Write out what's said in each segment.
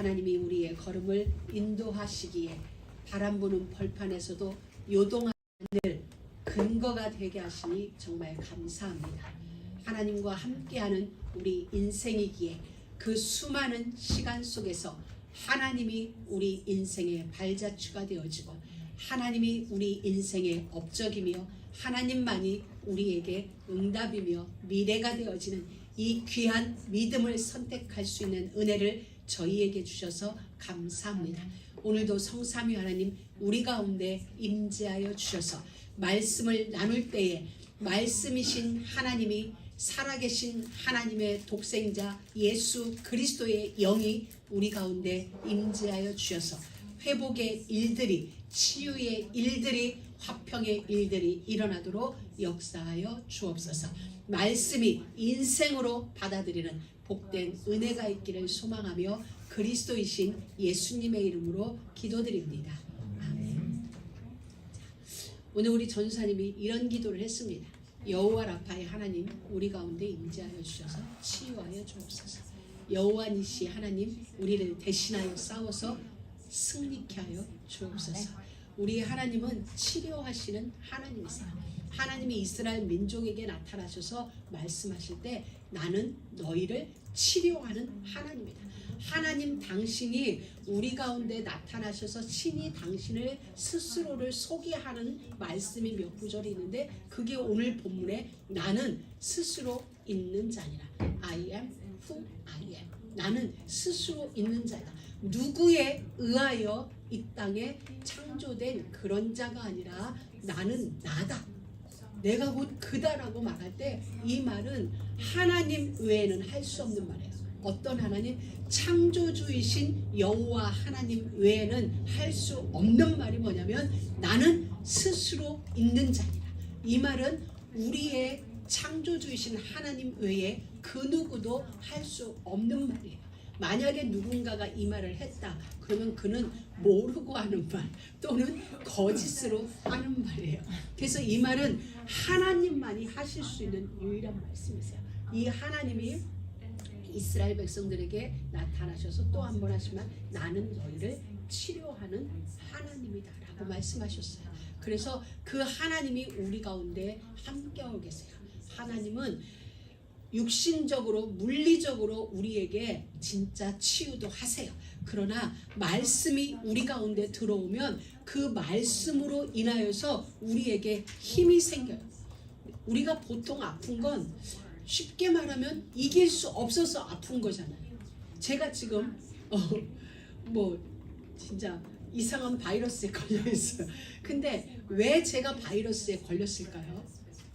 하나님이 우리의 걸음을 인도하시기에 바람 부는 벌판에서도 요동하는 근거가 되게 하시니 정말 감사합니다. 하나님과 함께하는 우리 인생이기에 그 수많은 시간 속에서 하나님이 우리 인생의 발자취가 되어지고 하나님이 우리 인생의 업적이며 하나님만이 우리에게 응답이며 미래가 되어지는 이 귀한 믿음을 선택할 수 있는 은혜를 저희에게 주셔서 감사합니다. 오늘도 성삼위 하나님 우리 가운데 임재하여 주셔서 말씀을 나눌 때에 말씀이신 하나님이 살아계신 하나님의 독생자 예수 그리스도의 영이 우리 가운데 임재하여 주셔서 회복의 일들이, 치유의 일들이, 화평의 일들이 일어나도록 역사하여 주옵소서. 말씀이 인생으로 받아들이는 복된 은혜가 있기를 소망하며 그리스도이신 예수님의 이름으로 기도드립니다. 아멘. 오늘 우리 전사님이 이런 기도를 했습니다. 여호와 라파의 하나님 우리 가운데 임재하여 주셔서 치유하여 주옵소서. 여호와 니시 하나님 우리를 대신하여 싸워서 승리케 하여 주옵소서. 우리 하나님은 치료하시는 하나님이세요. 하나님이 이스라엘 민족에게 나타나셔서 말씀하실 때 나는 너희를 치료하는 하나님이다. 하나님 당신이 우리 가운데 나타나셔서 친히 당신을 스스로를 소개하는 말씀이 몇 구절이 있는데 그게 오늘 본문에 나는 스스로 있는 자니라. I am who I am. 나는 스스로 있는 자다. 누구에 의하여 이 땅에 창조된 그런 자가 아니라 나는 나다. 내가 곧 그다라고 말할 때 이 말은 하나님 외에는 할 수 없는 말이에요. 어떤 하나님? 창조주이신 여호와 하나님 외에는 할 수 없는 말이 뭐냐면 나는 스스로 있는 자니라. 이 말은 우리의 창조주이신 하나님 외에 그 누구도 할 수 없는 말이에요. 만약에 누군가가 이 말을 했다 그러면 그는 모르고 하는 말 또는 거짓으로 하는 말이에요. 그래서 이 말은 하나님만이 하실 수 있는 유일한 말씀이세요. 이 하나님이 이스라엘 백성들에게 나타나셔서 또 한 번 하시면 나는 너희를 치료하는 하나님이다 라고 말씀하셨어요. 그래서 그 하나님이 우리 가운데 함께하고 계세요. 하나님은 육신적으로 물리적으로 우리에게 진짜 치유도 하세요. 그러나 말씀이 우리 가운데 들어오면 그 말씀으로 인하여서 우리에게 힘이 생겨요. 우리가 보통 아픈 건 쉽게 말하면 이길 수 없어서 아픈 거잖아요. 제가 지금 진짜 이상한 바이러스에 걸려 있어요. 근데 왜 제가 바이러스에 걸렸을까요?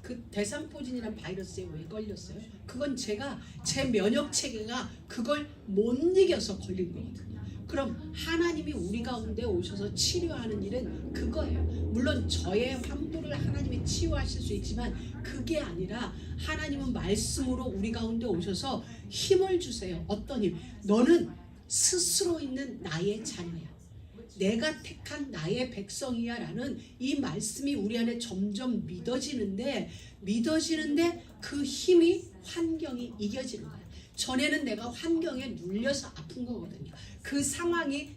그 대상포진이란 바이러스에 왜 걸렸어요? 그건 제가 제 면역 체계가 그걸 못 이겨서 걸린 거거든요. 그럼 하나님이 우리 가운데 오셔서 치료하는 일은 그거예요. 물론 저의 환부를 하나님이 치유하실 수 있지만 그게 아니라 하나님은 말씀으로 우리 가운데 오셔서 힘을 주세요. 어떤 힘? 너는 스스로 있는 나의 자녀야. 내가 택한 나의 백성이야 라는 이 말씀이 우리 안에 점점 믿어지는데 그 힘이 환경이 이겨지는 거야. 전에는 내가 환경에 눌려서 아픈 거거든요. 그 상황이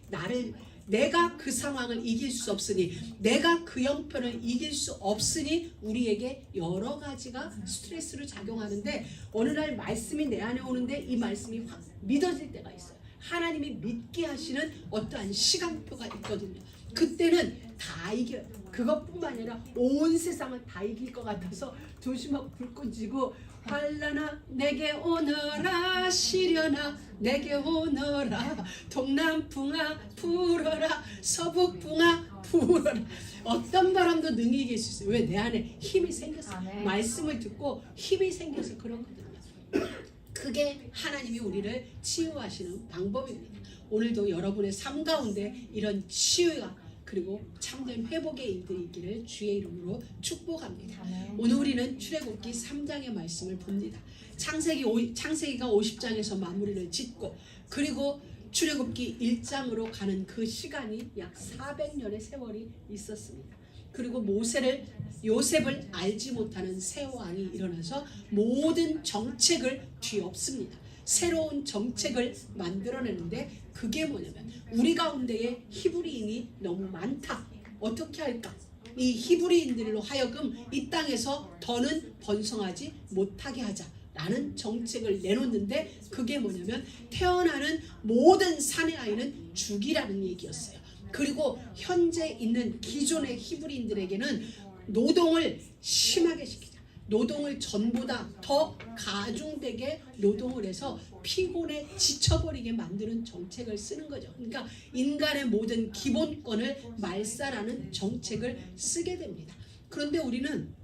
내가 그 상황을 이길 수 없으니 내가 그 형편을 이길 수 없으니 우리에게 여러 가지가 스트레스를 작용하는데 어느 날 말씀이 내 안에 오는데 이 말씀이 확 믿어질 때가 있어요. 하나님이 믿게 하시는 어떠한 시간표가 있거든요. 그때는 다 이겨요. 그것뿐만 아니라 온 세상을 다 이길 것 같아서 조심하고 불꽃 지고 환난아 내게 오너라 시련아 내게 오너라 동남풍아 불어라 서북풍아 불어라. 어떤 바람도 능히 이길 수 있어요. 왜? 내 안에 힘이 생겼어요. 말씀을 듣고 힘이 생겨서 그렇거든요. 그게 하나님이 우리를 치유하시는 방법입니다. 오늘도 여러분의 삶 가운데 이런 치유가 그리고 참된 회복의 일들이 있기를 주의 이름으로 축복합니다. 오늘 우리는 출애굽기 3장의 말씀을 봅니다. 창세기가 50장에서 마무리를 짓고 그리고 출애굽기 1장으로 가는 그 시간이 약 400년의 세월이 있었습니다. 그리고 요셉을 알지 못하는 새 왕이 일어나서 모든 정책을 뒤엎습니다. 새로운 정책을 만들어내는데 그게 뭐냐면 우리 가운데에 히브리인이 너무 많다. 어떻게 할까? 이 히브리인들로 하여금 이 땅에서 더는 번성하지 못하게 하자라는 정책을 내놓는데 그게 뭐냐면 태어나는 모든 사내 아이는 죽이라는 얘기였어요. 그리고 현재 있는 기존의 히브리인들에게는 노동을 심하게 시키자. 노동을 전보다 더 가중되게 노동을 해서 피곤에 지쳐버리게 만드는 정책을 쓰는 거죠. 그러니까 인간의 모든 기본권을 말살하는 정책을 쓰게 됩니다. 그런데 우리는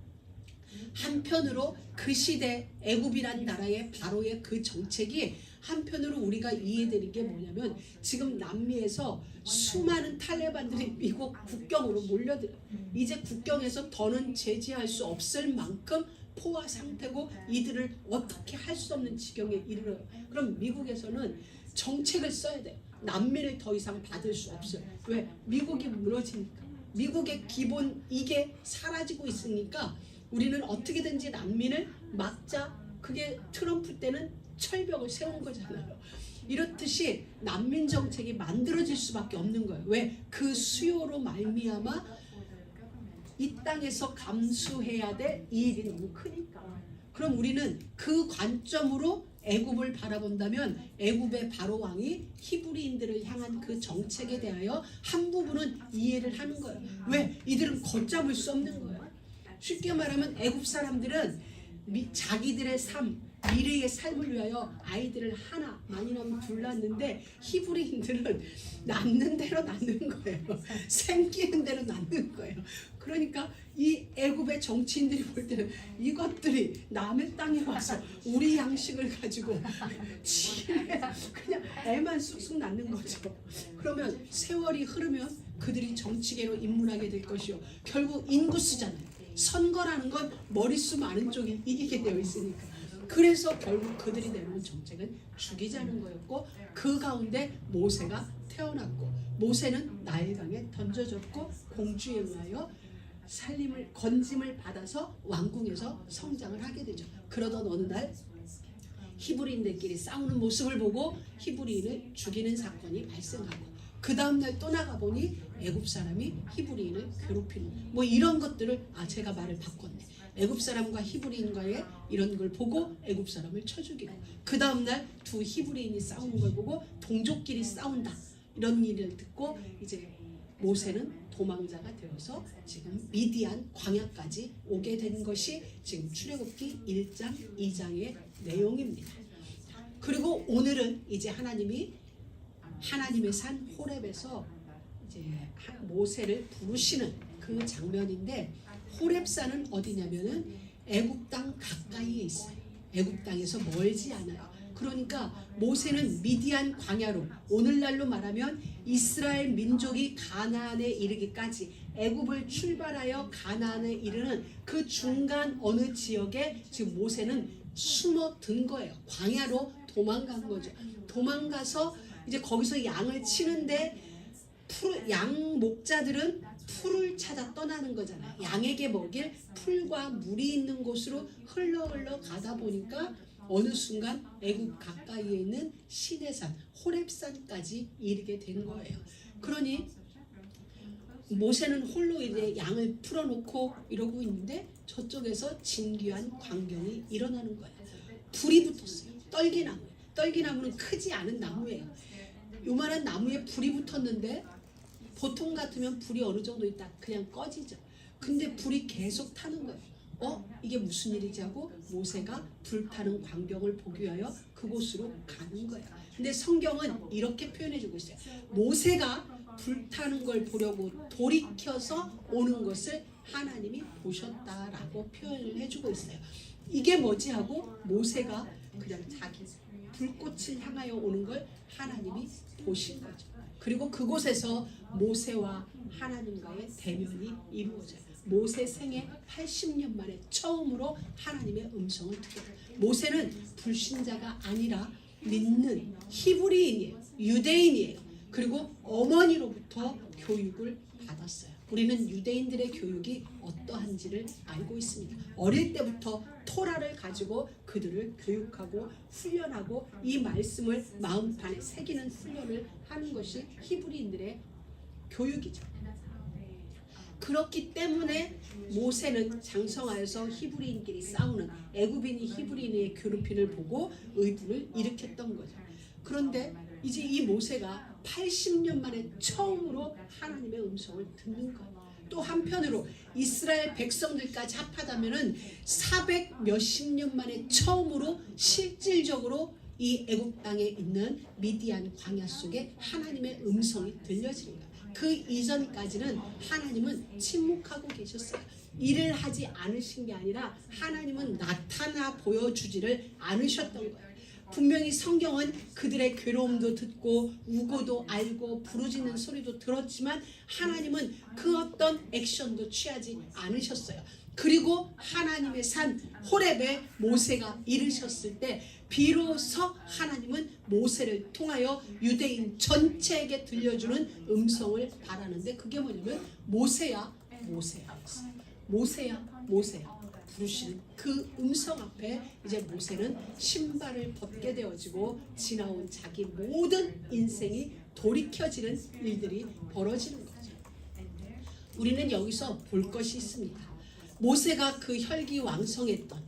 한편으로 그 시대 애굽이란 나라의 바로의 그 정책이 한편으로 우리가 이해되는 게 뭐냐면 지금 남미에서 수많은 탈레반들이 미국 국경으로 몰려들어요. 이제 국경에서 더는 제지할 수 없을 만큼 포화 상태고 이들을 어떻게 할 수 없는 지경에 이르러요. 그럼 미국에서는 정책을 써야 돼요. 난민을 더 이상 받을 수 없어요. 왜? 미국이 무너지니까. 미국의 기본 이게 사라지고 있으니까 우리는 어떻게든지 난민을 막자. 그게 트럼프 때는 철벽을 세운 거잖아요. 이렇듯이 난민 정책이 만들어질 수밖에 없는 거예요. 왜? 그 수요로 말미암아 이 땅에서 감수해야 될 이 일이 너무 크니까. 그럼 우리는 그 관점으로 애굽을 바라본다면 애굽의 바로 왕이 히브리인들을 향한 그 정책에 대하여 한 부분은 이해를 하는 거예요. 왜? 이들은 걷잡을 수 없는 거예요. 쉽게 말하면 애굽 사람들은 자기들의 삶, 미래의 삶을 위하여 아이들을 하나, 많이 나면 둘 낳는데 히브리인들은 낳는 대로 낳는 거예요. 생기는 대로 낳는 거예요. 그러니까 이 애굽의 정치인들이 볼 때는 이것들이 남의 땅에 와서 우리 양식을 가지고 그냥 애만 쑥쑥 낳는 거죠. 그러면 세월이 흐르면 그들이 정치계로 입문하게 될 것이요. 결국 인구수잖아요. 선거라는 건 머릿수 많은 쪽이 이기게 되어 있으니까. 그래서 결국 그들이 내놓은 정책은 죽이자는 거였고 그 가운데 모세가 태어났고 모세는 나일강에 던져졌고 공주에 의하여 살림을 건짐을 받아서 왕궁에서 성장을 하게 되죠. 그러던 어느 날 히브리인들끼리 싸우는 모습을 보고 히브리인을 죽이는 사건이 발생하고 그 다음날 또 나가보니 애굽 사람이 히브리인을 괴롭히는 뭐 이런 것들을 제가 말을 바꿨네. 애굽 사람과 히브리인과의 이런 걸 보고 애굽 사람을 쳐 죽이고 그 다음날 두 히브리인이 싸우는 걸 보고 동족끼리 싸운다. 이런 일을 듣고 이제 모세는 도망자가 되어서 지금 미디안 광야까지 오게 된 것이 지금 출애굽기 1장 2장의 내용입니다. 그리고 오늘은 이제 하나님의 산 호렙에서 이제 모세를 부르시는 그 장면인데 호렙산은 어디냐면은 애굽 땅 가까이에 있어요. 애굽 땅에서 멀지 않아요. 그러니까 모세는 미디안 광야로 오늘날로 말하면 이스라엘 민족이 가나안에 이르기까지 애굽을 출발하여 가나안에 이르는 그 중간 어느 지역에 지금 모세는 숨어든 거예요. 광야로 도망간 거죠. 도망가서 이제 거기서 양을 치는데 양 목자들은 풀을 찾아 떠나는 거잖아요. 양에게 먹일 풀과 물이 있는 곳으로 흘러 가다 보니까 어느 순간 애굽 가까이에 있는 시내산 호렙산까지 이르게 된 거예요. 그러니 모세는 홀로 이제 양을 풀어놓고 이러고 있는데 저쪽에서 진귀한 광경이 일어나는 거예요. 불이 붙었어요. 떨기나무는 크지 않은 나무예요. 요만한 나무에 불이 붙었는데 보통 같으면 불이 어느 정도 있다 그냥 꺼지죠. 근데 불이 계속 타는 거예요. 이게 무슨 일이지 하고 모세가 불타는 광경을 보기 위하여 그곳으로 가는 거예요. 근데 성경은 이렇게 표현해주고 있어요. 모세가 불타는 걸 보려고 돌이켜서 오는 것을 하나님이 보셨다라고 표현을 해주고 있어요. 이게 뭐지 하고 모세가 그냥 자기 불꽃을 향하여 오는 걸 하나님이 보신 거죠. 그리고 그곳에서 모세와 하나님과의 대면이 이루어져요. 모세 생애 80년 만에 처음으로 하나님의 음성을 듣게 돼요. 모세는 불신자가 아니라 믿는 히브리인이에요. 유대인이에요. 그리고 어머니로부터 교육을 받았어요. 우리는 유대인들의 교육이 어떠한지를 알고 있습니다. 어릴 때부터 토라를 가지고 그들을 교육하고 훈련하고 이 말씀을 마음판에 새기는 훈련을 하는 것이 히브리인들의 교육이죠. 그렇기 때문에 모세는 장성하여서 히브리인끼리 싸우는 애굽인이 히브리인의 괴롭힘을 보고 의분을 일으켰던 거죠. 그런데 이제 이 모세가 80년 만에 처음으로 하나님의 음성을 듣는 거예요. 또 한편으로 이스라엘 백성들까지 합하다면은 400 몇십 년 만에 처음으로 실질적으로 이 애굽 땅에 있는 미디안 광야 속에 하나님의 음성이 들려지는 거예요. 그 이전까지는 하나님은 침묵하고 계셨어요. 일을 하지 않으신 게 아니라 하나님은 나타나 보여주지를 않으셨던 거예요. 분명히 성경은 그들의 괴로움도 듣고 우고도 알고 부르짖는 소리도 들었지만 하나님은 그 어떤 액션도 취하지 않으셨어요. 그리고 하나님의 산 호렙에 모세가 이르셨을 때 비로소 하나님은 모세를 통하여 유대인 전체에게 들려주는 음성을 바라는데 그게 뭐냐면 모세야 모세야였어요. 모세야 모세야 부르시는 그 음성 앞에 이제 모세는 신발을 벗게 되어지고 지나온 자기 모든 인생이 돌이켜지는 일들이 벌어지는 거죠. 우리는 여기서 볼 것이 있습니다. 모세가 그 혈기왕성했던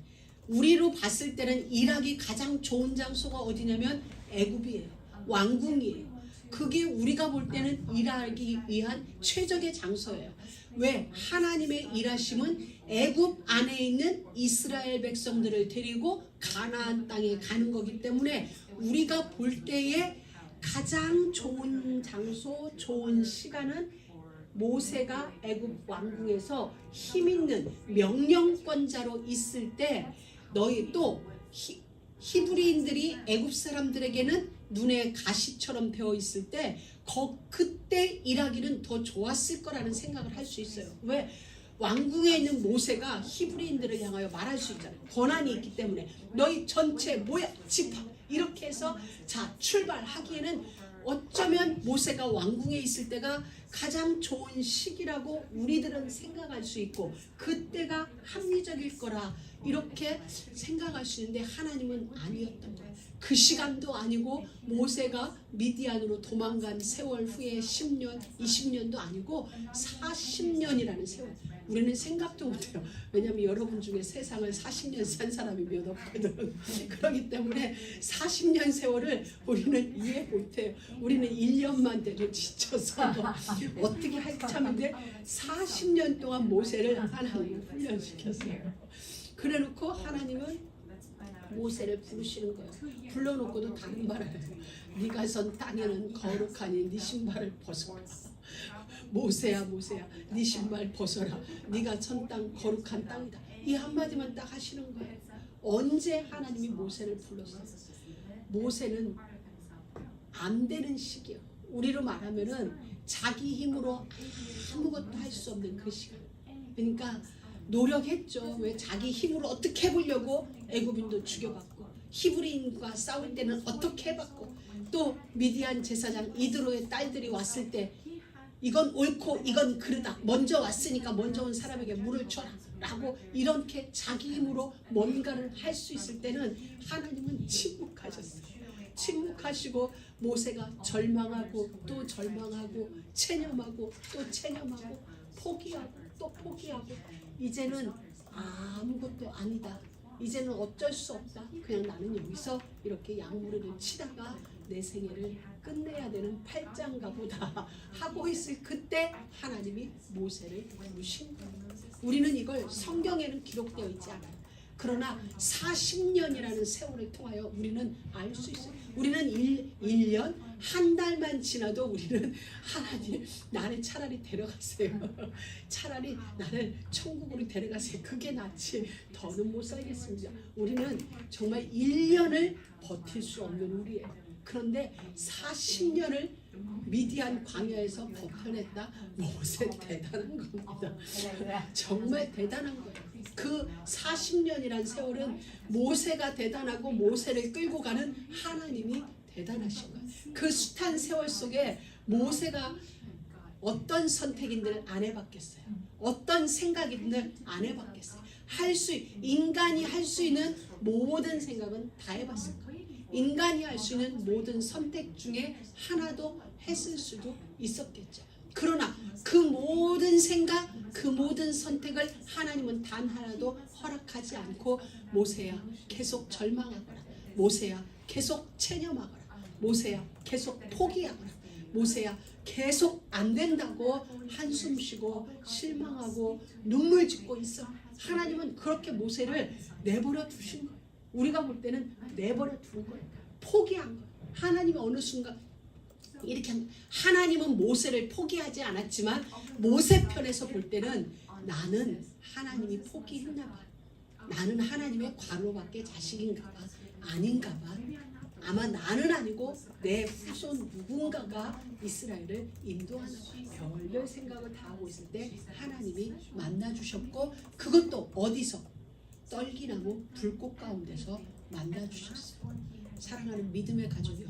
우리로 봤을 때는 일하기 가장 좋은 장소가 어디냐면 애굽이에요. 왕궁이에요. 그게 우리가 볼 때는 일하기 위한 최적의 장소예요. 왜? 하나님의 일하심은 애굽 안에 있는 이스라엘 백성들을 데리고 가나안 땅에 가는 거기 때문에 우리가 볼 때에 가장 좋은 장소, 좋은 시간은 모세가 애굽 왕궁에서 힘있는 명령권자로 있을 때 너희 또 히브리인들이 애굽 사람들에게는 눈에 가시처럼 되어 있을 때 그때 일하기는 더 좋았을 거라는 생각을 할 수 있어요. 왜? 왕궁에 있는 모세가 히브리인들을 향하여 말할 수 있잖아요. 권한이 있기 때문에 너희 전체 모여 집합 이렇게 해서 자 출발하기에는 어쩌면 모세가 왕궁에 있을 때가 가장 좋은 시기라고 우리들은 생각할 수 있고 그때가 합리적일 거라 이렇게 생각할 수 있는데 하나님은 아니었던 거예요. 그 시간도 아니고 모세가 미디안으로 도망간 세월 후에 10년, 20년도 아니고 40년이라는 세월. 우리는 생각도 못해요. 왜냐하면 여러분 중에 세상을 40년 산 사람이 몇 없거든. 그렇기 때문에 40년 세월을 우리는 이해 못해요. 우리는 1년만 돼도 지쳐서 어떻게 할 참인데 40년 동안 모세를 하나님이 훈련시켰어요. 그래놓고 하나님은 모세를 부르시는 거예요. 불러놓고도 다른 말을 해요. 네가 선 땅에는 거룩하니 네 신발을 벗어라. 모세야 모세야 네 신발 벗어라. 네가 선 땅 거룩한 땅이다. 이 한마디만 딱 하시는 거예요. 언제 하나님이 모세를 불렀어요? 모세는 안 되는 시기예요. 우리로 말하면은 자기 힘으로 아무것도 할 수 없는 그 시간. 그러니까 노력했죠. 왜? 자기 힘으로 어떻게 해보려고 애굽인도 죽여봤고 히브리인과 싸울 때는 어떻게 해봤고 또 미디안 제사장 이드로의 딸들이 왔을 때 이건 옳고 이건 그르다. 먼저 왔으니까 먼저 온 사람에게 물을 줘라 라고 이렇게 자기 힘으로 뭔가를 할 수 있을 때는 하나님은 침묵하셨어요. 침묵하시고 모세가 절망하고 또 절망하고 체념하고 또 체념하고 포기하고 또 포기하고 이제는 아무것도 아니다. 이제는 어쩔 수 없다. 그냥 나는 여기서 이렇게 양무리를 치다가 내 생애를 끝내야 되는 팔짱가 보다 하고 있을 그때 하나님이 모세를 부르신 거예요. 우리는 이걸 성경에는 기록되어 있지 않아요. 그러나 40년이라는 세월을 통하여 우리는 알 수 있어요. 우리는 1년 한 달만 지나도 우리는 하나님 나를 차라리 데려가세요. 차라리 나를 천국으로 데려가세요. 그게 낫지 더는 못 살겠습니다. 우리는 정말 1년을 버틸 수 없는 우리예요. 그런데 40년을 미디안 광야에서 버텨냈다. 모세 대단한 겁니다. 정말 대단한 거예요. 그 40년이란 세월은 모세가 대단하고 모세를 끌고 가는 하나님이 대단하신 거예요. 그 숱한 세월 속에 모세가 어떤 선택인들 안 해봤겠어요? 어떤 생각인들 안 해봤겠어요? 인간이 할 수 있는 모든 생각은 다 해봤을 거예요. 인간이 할 수 있는 모든 선택 중에 하나도 했을 수도 있었겠죠. 그러나 그 모든 생각, 그 모든 선택을 하나님은 단 하나도 허락하지 않고 모세야 계속 절망하거라. 모세야 계속 체념하거라. 모세야 계속 포기하거라. 모세야 계속 안 된다고 한숨 쉬고 실망하고 눈물 짓고 있어. 하나님은 그렇게 모세를 내버려 두신 거예요. 우리가 볼 때는 내버려 두는 거예요. 포기한 거예요. 하나님이 어느 순간 이렇게 하나님은 모세를 포기하지 않았지만 모세 편에서 볼 때는 나는 하나님이 포기했나 봐. 나는 하나님의 과로밖에 자식인가 봐. 아닌가 봐. 아마 나는 아니고 내 후손 누군가가 이스라엘을 인도하는 별별 생각을 다 하고 있을 때 하나님이 만나주셨고 그것도 어디서? 떨기나무 불꽃 가운데서 만나주셨어요. 사랑하는 믿음의 가족이요.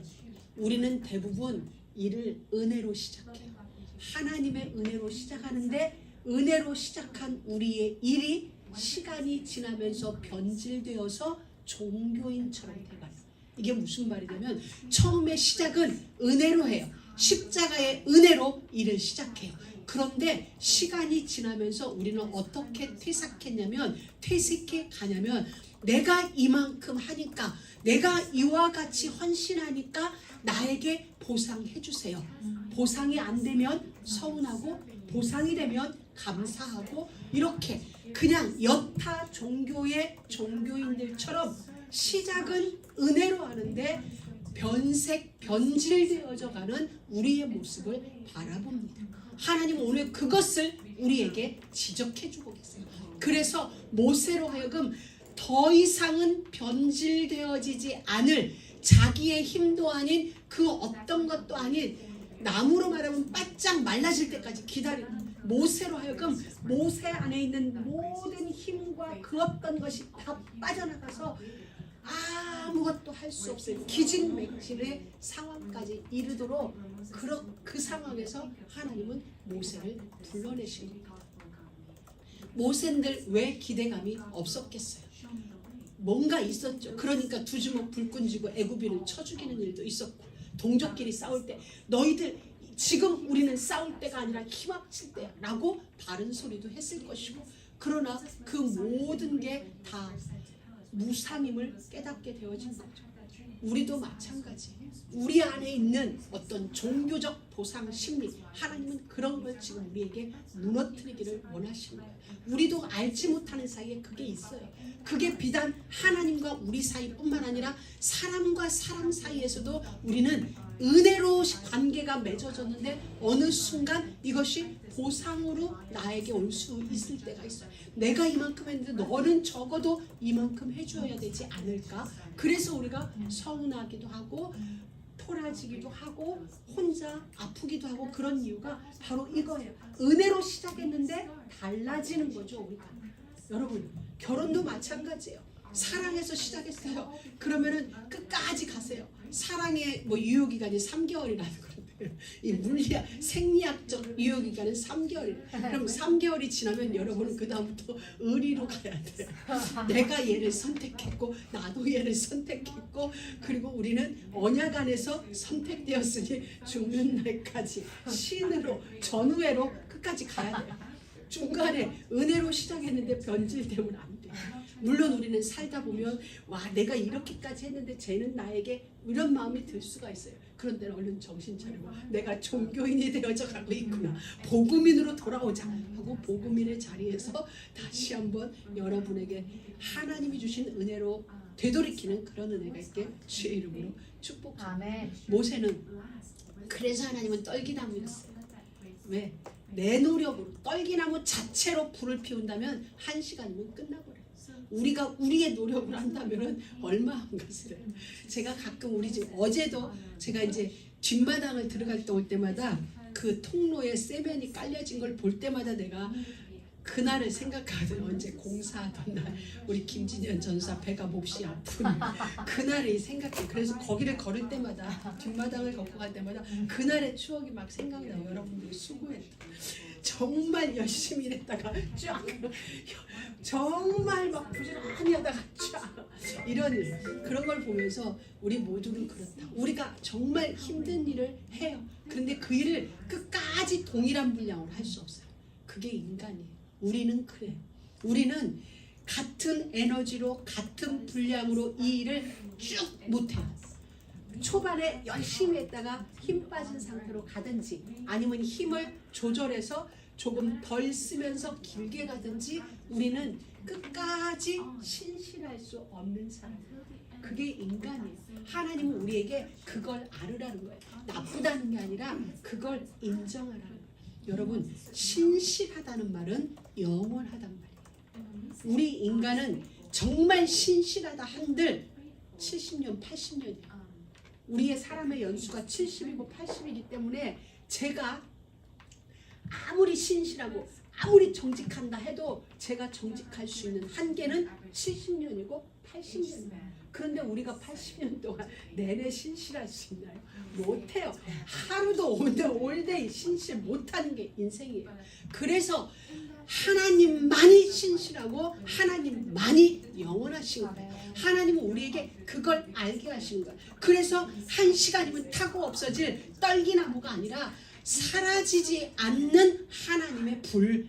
우리는 대부분 일을 은혜로 시작해요. 하나님의 은혜로 시작하는데 은혜로 시작한 우리의 일이 시간이 지나면서 변질되어서 종교인처럼 돼가요. 이게 무슨 말이냐면 처음에 시작은 은혜로 해요. 십자가의 은혜로 일을 시작해요. 그런데 시간이 지나면서 우리는 어떻게 퇴색해 가냐면 내가 이만큼 하니까 내가 이와 같이 헌신하니까 나에게 보상해 주세요. 보상이 안 되면 서운하고 보상이 되면 감사하고 이렇게 그냥 여타 종교의 종교인들처럼 시작은 은혜로 하는데 변질되어져 가는 우리의 모습을 바라봅니다. 하나님은 오늘 그것을 우리에게 지적해 주고 계세요. 그래서 모세로 하여금 더 이상은 변질되어지지 않을 자기의 힘도 아닌 그 어떤 것도 아닌 나무로 말하면 바짝 말라질 때까지 기다리는 모세로 하여금 모세 안에 있는 모든 힘과 그 어떤 것이 다 빠져나가서 아무것도 할 수 없을 기진맥진의 상황까지 이르도록 그 상황에서 하나님은 모세를 불러내신 겁니다. 모세들 왜 기대감이 없었겠어요? 뭔가 있었죠. 그러니까 두 주먹 불끈 쥐고 애굽인을 쳐 죽이는 일도 있었고 동족끼리 싸울 때 너희들 지금 우리는 싸울 때가 아니라 힘 합칠 때야 라고 바른 소리도 했을 것이고 그러나 그 모든 게 다 무상임을 깨닫게 되어진 거죠. 우리도 마찬가지. 우리 안에 있는 어떤 종교적 보상 심리 하나님은 그런 걸 지금 우리에게 무너뜨리기를 원하시는 거예요. 우리도 알지 못하는 사이에 그게 있어요. 그게 비단 하나님과 우리 사이뿐만 아니라 사람과 사람 사이에서도 우리는 은혜로 관계가 맺어졌는데 어느 순간 이것이 보상으로 나에게 올 수 있을 때가 있어요. 내가 이만큼 했는데 너는 적어도 이만큼 해줘야 되지 않을까? 그래서 우리가 서운하기도 하고 토라지기도 하고 혼자 아프기도 하고 그런 이유가 바로 이거예요. 은혜로 시작했는데 달라지는 거죠. 우리가. 여러분 결혼도 마찬가지예요. 사랑해서 시작했어요. 그러면은 끝까지 가세요. 사랑의 유효기간이 3개월이라는 그런데 이 생리학적 유효기간은 3개월이에요. 그럼 3개월이 지나면 여러분은 그 다음부터 의리로 가야 돼요. 내가 얘를 선택했고 나도 얘를 선택했고 그리고 우리는 언약 안에서 선택되었으니 죽는 날까지 신으로 전우회로 끝까지 가야 돼요. 중간에 은혜로 시작했는데 변질되면 안 돼요. 물론 우리는 살다 보면 와 내가 이렇게까지 했는데 쟤는 나에게 이런 마음이 들 수가 있어요. 그런데 얼른 정신 차리고 내가 종교인이 되어져 가고 있구나. 복음인으로 돌아오자 하고 복음인의 자리에서 다시 한번 여러분에게 하나님이 주신 은혜로 되돌이키는 그런 은혜가 있게 주의 이름으로 축복합니다. 모세는 그래서 하나님은 떨기나무였어요. 왜? 내 노력으로 떨기나무 자체로 불을 피운다면 1시간이면 끝나버려요. 우리가 우리의 노력을 한다면 얼마 안 갔어요. 제가 가끔 우리 집 어제도 제가 이제 뒷마당을 들어갈 때 올 때마다 그 통로에 세면이 깔려진 걸 볼 때마다 내가 그날을 생각하거든요. 언제 공사하던 날 우리 김진현 전사 배가 몹시 아픈 그날이 생각해. 그래서 거기를 걸을 때마다 뒷마당을 걷고 갈 때마다 그날의 추억이 막 생각나요. 여러분들이 수고했다. 정말 열심히 일했다가 쫙 정말 막 부지런히 하다가 쫙 이런 일, 그런 걸 보면서 우리 모두는 그렇다. 우리가 정말 힘든 일을 해요. 그런데 그 일을 끝까지 동일한 분량으로 할 수 없어요. 그게 인간이에요. 우리는 그래요. 우리는 같은 에너지로 같은 분량으로 이 일을 쭉 못해요. 초반에 열심히 했다가 힘 빠진 상태로 가든지 아니면 힘을 조절해서 조금 덜 쓰면서 길게 가든지 우리는 끝까지 신실할 수 없는 사람. 그게 인간이에요. 하나님은 우리에게 그걸 알으라는 거예요. 나쁘다는 게 아니라 그걸 인정하라는 거예요. 여러분, 신실하다는 말은 영원하단 말이에요. 우리 인간은 정말 신실하다 한들 70년, 80년이에요. 우리의 사람의 연수가 70이고 80이기 때문에 제가 아무리 신실하고 아무리 정직한다 해도 제가 정직할 수 있는 한계는 70년이고 80년이에요. 그런데 우리가 80년 동안 내내 신실할 수 있나요? 못해요. 하루도 올데이 신실 못하는 게 인생이에요. 그래서 하나님만이 신실하고 하나님만이 영원하신 거예요. 하나님은 우리에게 그걸 알게 하신 거예요. 그래서 한 시간이면 타고 없어질 떨기나무가 아니라 사라지지 않는 하나님의 불,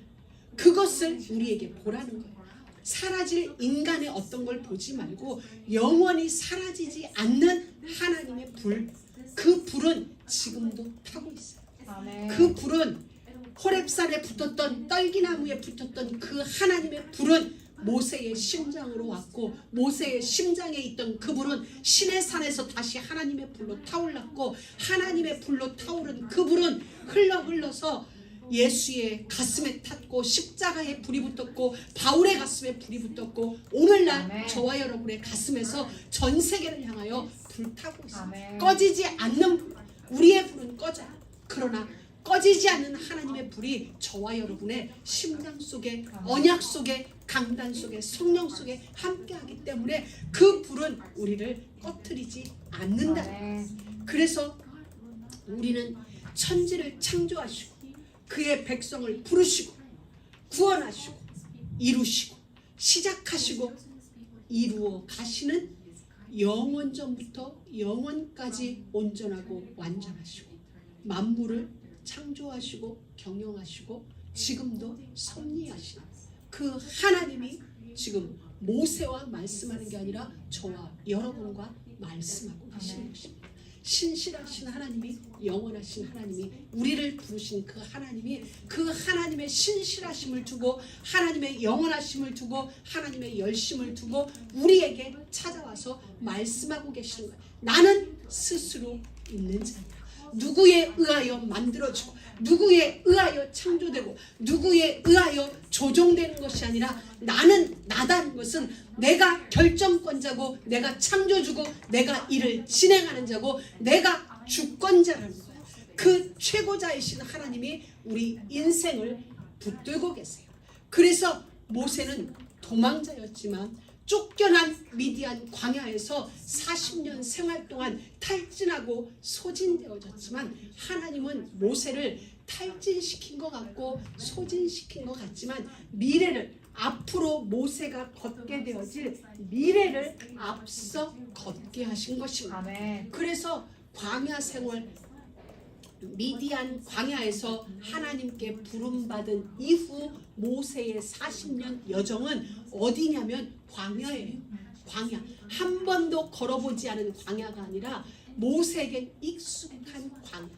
그것을 우리에게 보라는 거예요. 사라질 인간의 어떤 걸 보지 말고 영원히 사라지지 않는 하나님의 불, 그 불은 지금도 타고 있어요. 그 불은 호렙산에 붙었던 떨기나무에 붙었던 그 하나님의 불은 모세의 심장으로 왔고 모세의 심장에 있던 그 불은 시내산에서 다시 하나님의 불로 타올랐고 하나님의 불로 타오른 그 불은 흘러서 예수의 가슴에 탔고 십자가에 불이 붙었고 바울의 가슴에 불이 붙었고 오늘날 저와 여러분의 가슴에서 전 세계를 향하여 불타고 있습니다. 꺼지지 않는 우리의 불은 꺼져요. 그러나 꺼지지 않는 하나님의 불이 저와 여러분의 심장 속에 언약 속에 강단 속에 성령 속에 함께하기 때문에 그 불은 우리를 꺼트리지 않는다. 그래서 우리는 천지를 창조하시고 그의 백성을 부르시고 구원하시고 이루시고 시작하시고 이루어 가시는 영원전부터 영원까지 온전하고 완전하시고 만물을 창조하시고 경영하시고 지금도 섭리하시는 그 하나님이 지금 모세와 말씀하는 게 아니라 저와 여러분과 말씀하고 계시는 것입니다. 신실하신 하나님이 영원하신 하나님이 우리를 부르신 그 하나님이 그 하나님의 신실하심을 두고 하나님의 영원하심을 두고 하나님의 열심을 두고 우리에게 찾아와서 말씀하고 계시는 거예요. 나는 스스로 있는 자니라. 누구에 의하여 만들어지고 누구에 의하여 창조되고 누구에 의하여 조종되는 것이 아니라 나는 나다는 것은 내가 결정권자고 내가 창조주고 내가 이를 진행하는 자고 내가 주권자라는 거예요. 그 최고자이신 하나님이 우리 인생을 붙들고 계세요. 그래서 모세는 도망자였지만 쫓겨난 미디안 광야에서 40년 생활 동안 탈진하고 소진되어졌지만 하나님은 모세를 탈진시킨 것 같고 소진시킨 것 같지만 미래를 앞으로 모세가 걷게 되어질 미래를 앞서 걷게 하신 것입니다. 그래서 광야 생활 미디안 광야에서 하나님께 부름받은 이후 모세의 40년 여정은 어디냐면 광야예요. 광야. 한 번도 걸어보지 않은 광야가 아니라 모세에겐 익숙한 광야.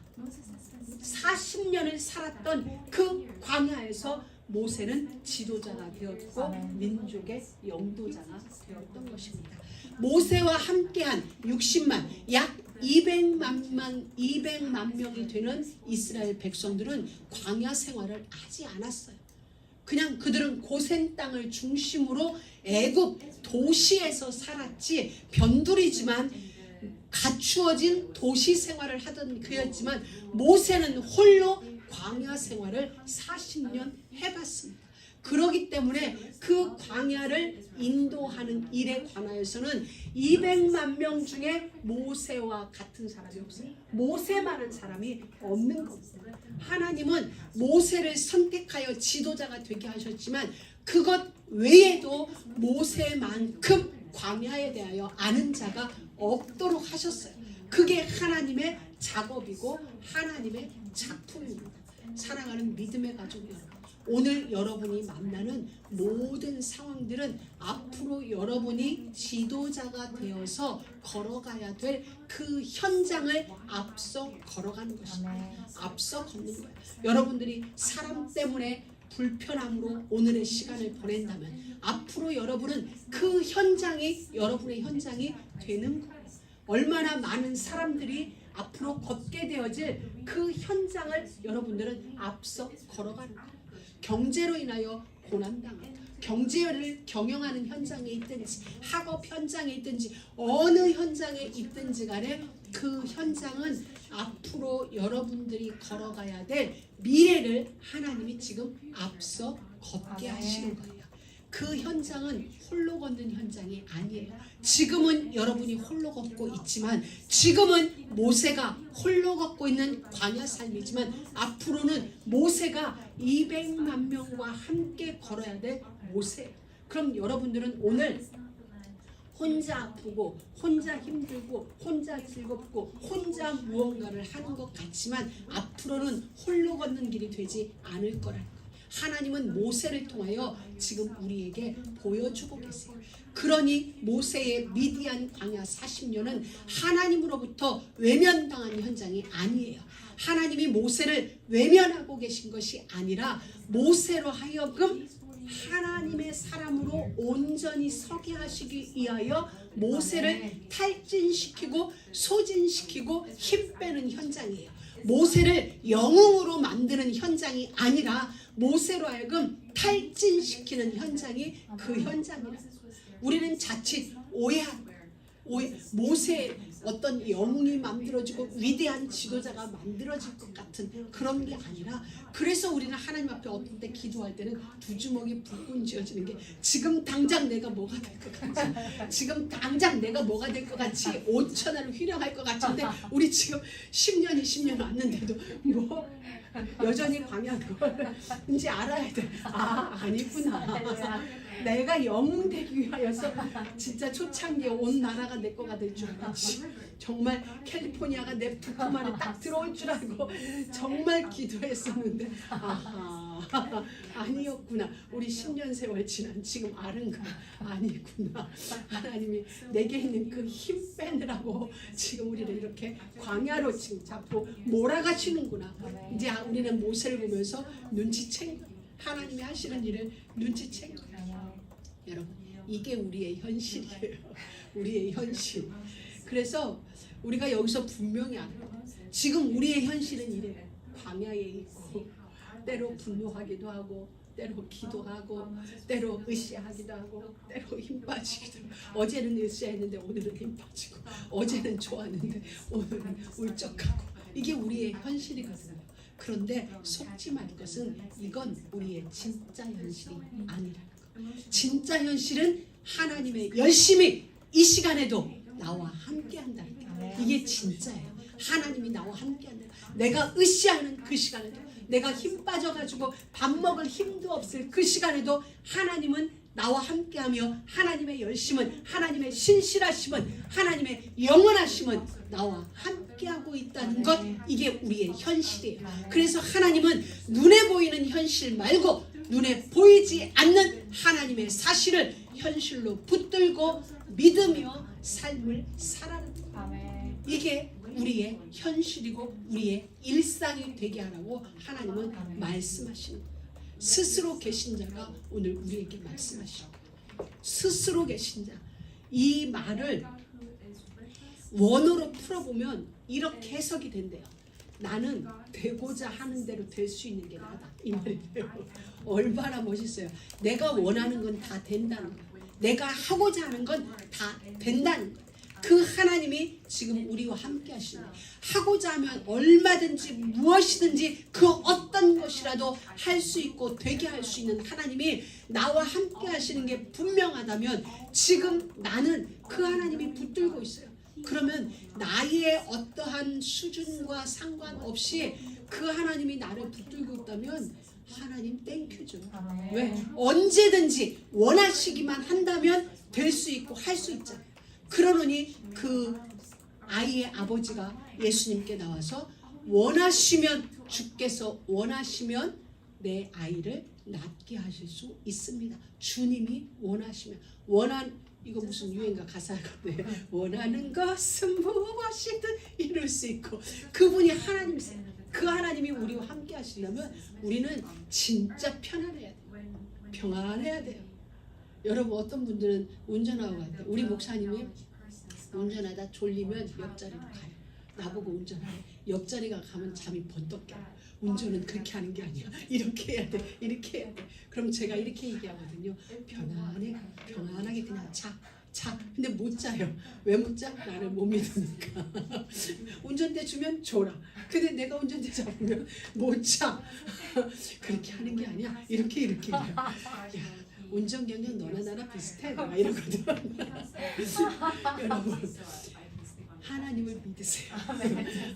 40년을 살았던 그 광야에서 모세는 지도자가 되었고 민족의 영도자가 되었던 것입니다. 모세와 함께한 60만 약 200만 명이 되는 이스라엘 백성들은 광야 생활을 하지 않았어요. 그냥 그들은 고센 땅을 중심으로 애굽 도시에서 살았지 변두리지만 갖추어진 도시 생활을 하던 그였지만 모세는 홀로 광야 생활을 40년 해봤습니다. 그러기 때문에 그 광야를 인도하는 일에 관하여서는 200만 명 중에 모세와 같은 사람이 없어요. 모세만한 사람이 없는 겁니다. 하나님은 모세를 선택하여 지도자가 되게 하셨지만 그것 외에도 모세만큼 광야에 대하여 아는 자가 없도록 하셨어요. 그게 하나님의 작업이고 하나님의 작품입니다. 사랑하는 믿음의 가족 여러분, 오늘 여러분이 만나는 모든 상황들은 앞으로 여러분이 지도자가 되어서 걸어가야 될 그 현장을 앞서 걸어가는 것입니다. 앞서 걷는 거예요. 여러분들이 사람 때문에 불편함으로 오늘의 시간을 보낸다면 앞으로 여러분은 그 현장이 여러분의 현장이 되는 거예요. 얼마나 많은 사람들이 앞으로 걷게 되어질 그 현장을 여러분들은 앞서 걸어가는 거예요. 경제로 인하여 고난당하고 경제를 경영하는 현장에 있든지 학업 현장에 있든지 어느 현장에 있든지 간에 그 현장은 앞으로 여러분들이 걸어가야 될 미래를 하나님이 지금 앞서 걷게 하시는 거예요. 그 현장은 홀로 걷는 현장이 아니에요. 지금은 여러분이 홀로 걷고 있지만 지금은 모세가 홀로 걷고 있는 광야 삶이지만 앞으로는 모세가 200만 명과 함께 걸어야 될 모세예요. 그럼 여러분들은 오늘 혼자 아프고 혼자 힘들고 혼자 즐겁고 혼자 무언가를 하는 것 같지만 앞으로는 홀로 걷는 길이 되지 않을 거라는 거예요. 하나님은 모세를 통하여 지금 우리에게 보여주고 계세요. 그러니 모세의 미디안 광야 40년은 하나님으로부터 외면당한 현장이 아니에요. 하나님이 모세를 외면하고 계신 것이 아니라 모세로 하여금 하나님의 사람으로 온전히 서게 하시기 위하여 모세를 탈진시키고 소진시키고 힘 빼는 현장이에요. 모세를 영웅으로 만드는 현장이 아니라 모세로 하여금 탈진시키는 현장이 그 현장이라. 우리는 자칫 모세의 어떤 영웅이 만들어지고 위대한 지도자가 만들어질 것 같은 그런 게 아니라, 그래서 우리는 하나님 앞에 어떤 때 기도할 때는 두 주먹이 불끈 쥐어지는 게 지금 당장 내가 뭐가 될 것 같지, 지금 당장 내가 뭐가 될 것 같이 5천원을 휘령할 것 같은데 우리 지금 10년 20년 왔는데도 뭐 여전히 광야인 걸 이제 알아야 돼. 아니구나. 내가 영웅 되기 위하여서 진짜 초창기에 온 나라가 내 거가 될 줄 알았지. 정말 캘리포니아가 내 부품 안에 딱 들어올 줄 알고 정말 기도했었는데 아니었구나. 우리 10년 세월 지난 지금 아는 거 아니구나. 하나님이 내게 있는 그 힘 빼느라고 지금 우리를 이렇게 광야로 지금 잡고 몰아가시는구나. 이제 우리는 모세를 보면서 눈치챈 거예요. 하나님이 하시는 일을 눈치챈 거예요. 여러분, 이게 우리의 현실이에요. 우리의 현실. 그래서 우리가 여기서 분명히 알아요. 지금 우리의 현실은 이래요. 광야에 있고 때로 분노하기도 하고 때로 기도하고 때로 으쌰하기도 하고 때로 힘 빠지기도 하고, 어제는 으쌰했는데 오늘은 힘 빠지고, 어제는 좋았는데 오늘은 울적하고, 이게 우리의 현실이거든요. 그런데 속지 말 것은 이건 우리의 진짜 현실이 아니라는 거. 진짜 현실은 하나님의 열심히 이 시간에도 나와 함께 한다는 거. 이게 진짜예요. 하나님이 나와 함께 한다. 내가 으쌰하는 그 시간에도, 내가 힘 빠져가지고 밥 먹을 힘도 없을 그 시간에도 하나님은 나와 함께하며 하나님의 열심은, 하나님의 신실하심은, 하나님의 영원하심은 나와 함께하고 있다는 것, 이게 우리의 현실이에요. 그래서 하나님은 눈에 보이는 현실 말고 눈에 보이지 않는 하나님의 사실을 현실로 붙들고 믿으며 삶을 살아가는 거예요. 이게 우리의 현실이고 우리의 일상이 되게 하라고 하나님은 말씀하시는 거예요. 스스로 계신 자가 오늘 우리에게 말씀하시고, 스스로 계신 자, 이 말을 원어로 풀어보면 이렇게 해석이 된대요. 나는 되고자 하는 대로 될 수 있는 게 나다, 이 말이에요. 얼마나 멋있어요. 내가 원하는 건 다 된다는 거예요. 내가 하고자 하는 건 다 된다는 거예요. 그 하나님이 지금 우리와 함께 하시네. 하고자 하면 얼마든지 무엇이든지 그 어떤 것이라도 할 수 있고 되게 할 수 있는 하나님이 나와 함께 하시는 게 분명하다면 지금 나는 그 하나님이 붙들고 있어요. 그러면 나의 어떠한 수준과 상관없이 그 하나님이 나를 붙들고 있다면 하나님 땡큐죠. 왜? 언제든지 원하시기만 한다면 될 수 있고 할 수 있잖아요. 그러느니 그 아이의 아버지가 예수님께 나와서 원하시면 주께서 원하시면 내 아이를 낫게 하실 수 있습니다. 주님이 원하시면 이거 무슨 유행가 가사거든요. 원하는 것은 무엇이든 이룰 수 있고 그분이 하나님이세요. 그 하나님이 우리와 함께 하시려면 우리는 진짜 편안해야 돼요. 평안해야 돼요. 여러분 어떤 분들은 운전하고 갈 때 우리 목사님이 운전하다 졸리면 옆자리로 가요. 나보고 운전하래. 옆자리가 가면 잠이 번떡 깨요. 운전은 그렇게 하는 게 아니야. 이렇게 해야 돼. 이렇게 해야 돼. 그럼 제가 이렇게 얘기하거든요. 편안하게 그냥 자. 근데 못 자요. 왜 못 자? 나를 못 믿으니까. 운전대 주면 줘라. 근데 내가 운전대 잡으면 못 자. 그렇게 하는 게 아니야. 이렇게 해요. 야, 운전 경력 너나 나나 비슷해. 나 이러거든. 여러분 하나님을 믿으세요.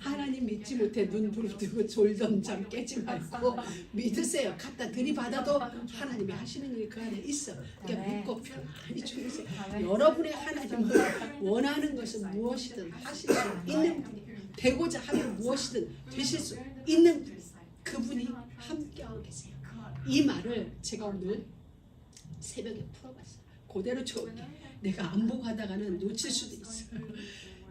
하나님 믿지 못해 눈 부릅뜨고 졸던 잠 깨지 말고 믿으세요. 갖다 들이받아도 하나님이 하시는 일이 그 안에 있어. 그러니까 믿고 편안히 주세요. 여러분의 하나님은 원하는 것은 무엇이든 하실 수 있는 분이 되고자 하면 무엇이든 되실 수 있는 분이 그분이 함께하고 계세요. 이 말을 제가 오늘 새벽에 풀어봤어요. 그대로 좋을게. 내가 안 보고 하다가는 놓칠 수도 있어요.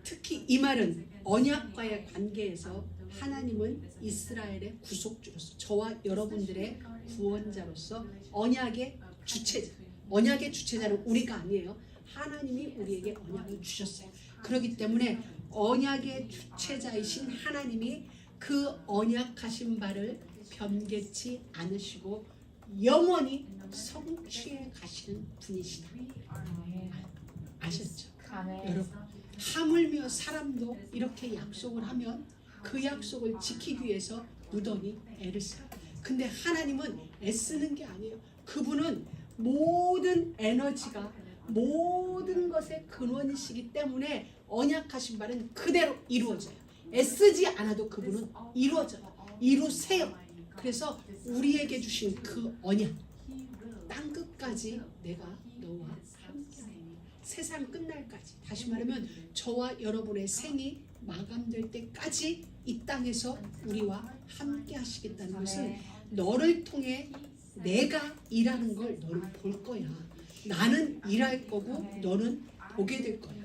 특히 이 말은 언약과의 관계에서 하나님은 이스라엘의 구속주로서 저와 여러분들의 구원자로서 언약의 주체자. 언약의 주체자는 우리가 아니에요. 하나님이 우리에게 언약을 주셨어요. 그렇기 때문에 언약의 주체자이신 하나님이 그 언약하신 바를 변개치 않으시고 영원히 성취해 가시는 분이시다. 아셨죠? 여러분 하물며 사람도 이렇게 약속을 하면 그 약속을 지키기 위해서 무던히 애를 써요. 근데 하나님은 애쓰는 게 아니에요. 그분은 모든 에너지가 모든 것의 근원이시기 때문에 언약하신 바는 그대로 이루어져요. 애쓰지 않아도 그분은 이루어져요. 이루세요. 그래서 우리에게 주신 그 언약 땅끝까지 내가 너와 함께하리. 세상 끝날까지 다시 말하면 저와 여러분의 생이 마감될 때까지 이 땅에서 우리와 함께 하시겠다는 것은 너를 통해 내가 일하는 걸 너는 볼 거야. 나는 일할 거고 너는 보게 될 거야.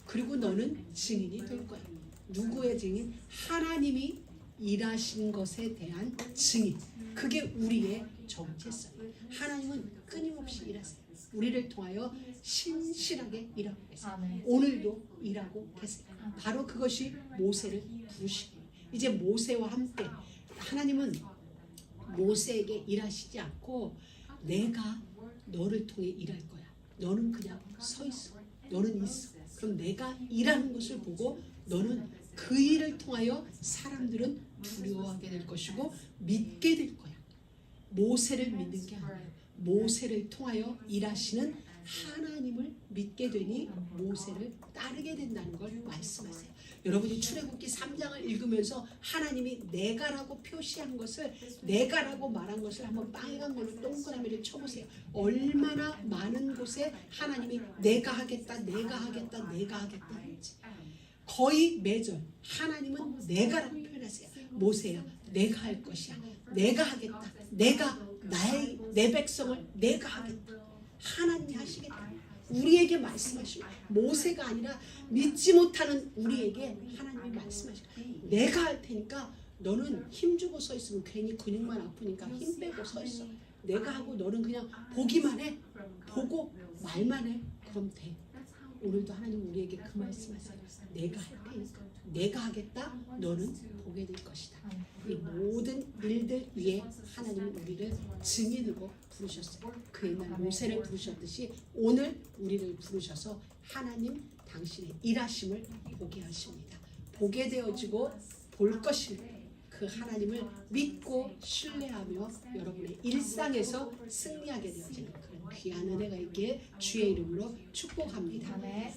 그리고 너는 증인이 될 거야. 누구의 증인? 하나님이 일하신 것에 대한 증인. 그게 우리의 정체성이에요. 하나님은 끊임없이 일하세요. 우리를 통하여 신실하게 일하고 계세요. 오늘도 일하고 계세요. 바로 그것이 모세를 부르신 거예요. 이제 모세와 함께 하나님은 모세에게 일하시지 않고 내가 너를 통해 일할 거야. 너는 그냥 서 있어. 너는 있어. 그럼 내가 일하는 것을 보고 너는 그 일을 통하여 사람들은 두려워하게 될 것이고 믿게 될 거야. 모세를 믿는 게 아니에요. 모세를 통하여 일하시는 하나님을 믿게 되니 모세를 따르게 된다는 걸 말씀하세요. 여러분이 출애굽기 3장을 읽으면서 하나님이 내가라고 표시한 것을 내가라고 말한 것을 한번 빨간 걸로 동그라미를 쳐보세요. 얼마나 많은 곳에 하나님이 내가 하겠다 내가 하겠다 내가 하겠다 하는지. 거의 매절 하나님은 내가라고 표현하세요. 모세야 내가 할 것이야. 내가 하겠다. 내가 내 백성을 내가 하겠다. 하나님이 하시겠다. 우리에게 말씀하시고 모세가 아니라 믿지 못하는 우리에게 하나님이 말씀하시고 내가 할 테니까 너는 힘주고 서 있으면 괜히 근육만 아프니까 힘 빼고 서 있어. 내가 하고 너는 그냥 보기만 해. 보고 말만 해. 그럼 돼. 오늘도 하나님 우리에게 그 말씀하세요. 내가 할 테니까 내가 하겠다. 너는 보게 될 것이다. 이 모든 일들 위에 하나님은 우리를 증인으로 부르셨어요. 그 옛날 모세를 부르셨듯이 오늘 우리를 부르셔서 하나님 당신의 일하심을 보게 하십니다. 보게 되어지고 볼 것을 그 하나님을 믿고 신뢰하며 여러분의 일상에서 승리하게 되어지는 그런 귀한 은혜가 있기에 주의 이름으로 축복합니다.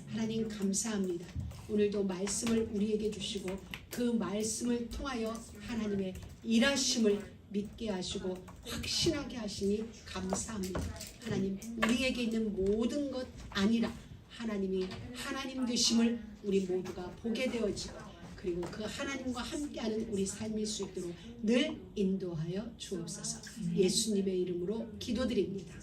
하나님 감사합니다. 오늘도 말씀을 우리에게 주시고 그 말씀을 통하여 하나님의 일하심을 믿게 하시고 확신하게 하시니 감사합니다. 하나님 우리에게 있는 모든 것 아니라 하나님이 하나님 되심을 우리 모두가 보게 되어지고 그리고 그 하나님과 함께하는 우리 삶일 수 있도록 늘 인도하여 주옵소서. 예수님의 이름으로 기도드립니다.